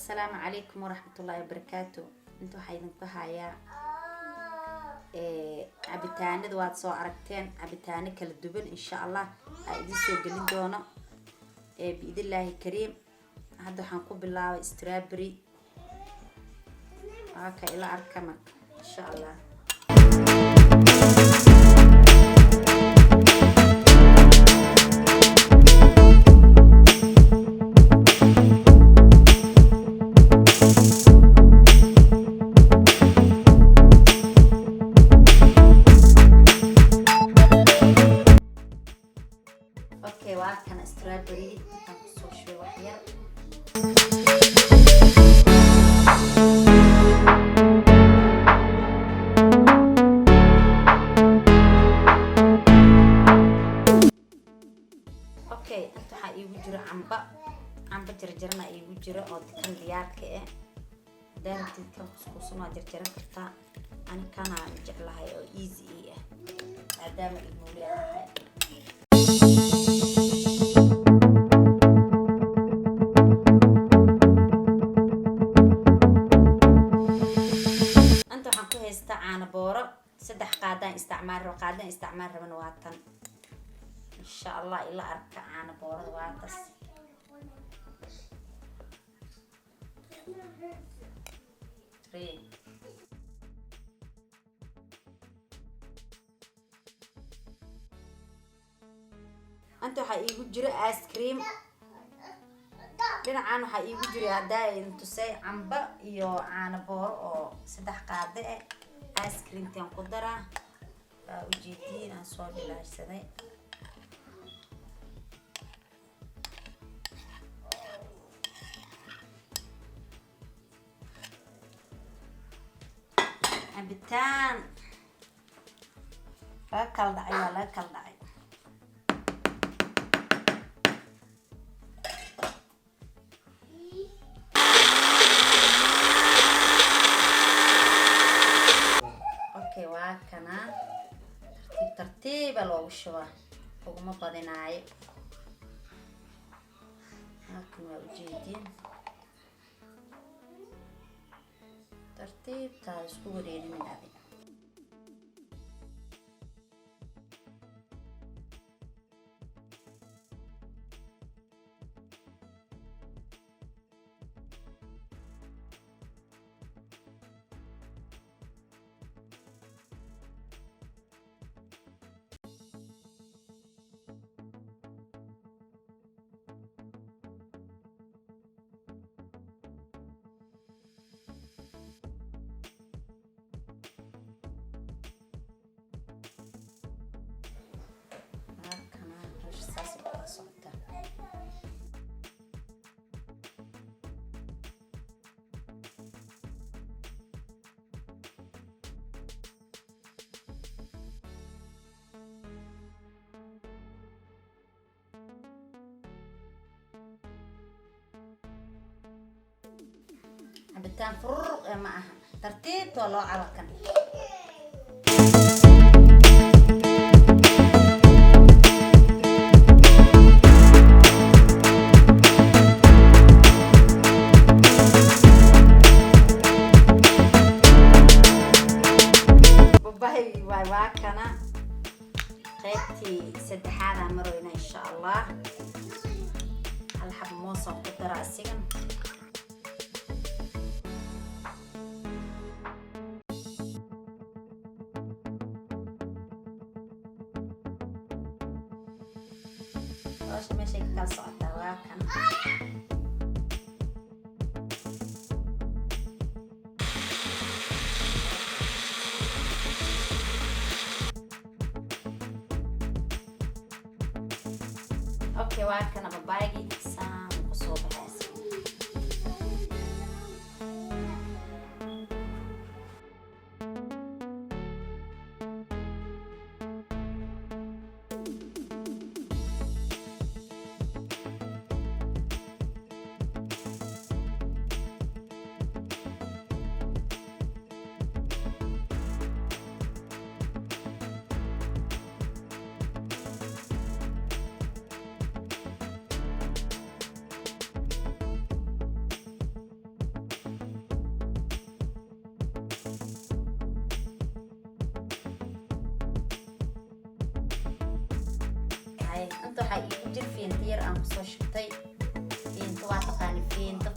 السلام عليكم ورحمة الله وبركاته. انتو حيدن كهايا عبتاني دوات سو عرقتين عبتاني كلا دوبن ان شاء الله ايدي سو قلين دونا بإذن الله الكريم. هادو حنكو بالله استرابري هاكا الى اركمك ان شاء الله. اوكي وكان استرابري هنقصو شوي وحير. اوكي انت waxaa iigu jira camba jarjarna iigu jira oo kan diyaarka ah daartid kan kuskuusan waa jarjaran kartaa ani kana jeclahay oo easy ah maadaama ilmu leeyahay. anta waxaan ku haystaa caano booro 3 qaadaan isticmaal rabana waa tan إن شاء الله إلا أركع عن بورد واتس. أنتو حقيقو جري آيس كريم بين عانو حقيقو جري هداي انتو ساي عنبا يو عان بور أو 3 قادة آيس كريم تين قدرة وجيتين أنصور بلاش سدي cabitaan laga kala dhacay okay waa kana tartiib loogu shubaa uguma badinaayo halkan waa ujeedin tartiib taa isku wareerinayna. cabitaan furo ma aha tartiib to loo calakan. babahay waa kana qaybtii saddexaad aan marayna insha Allah. hal xab moos oo ku dara asigan ماشي كان صعدة واكن اوكي واكن بابايجي سام وصوب هاسي انتو حقيقي جير فينتير ام كسو شبتي فينتو واتقاني فينتو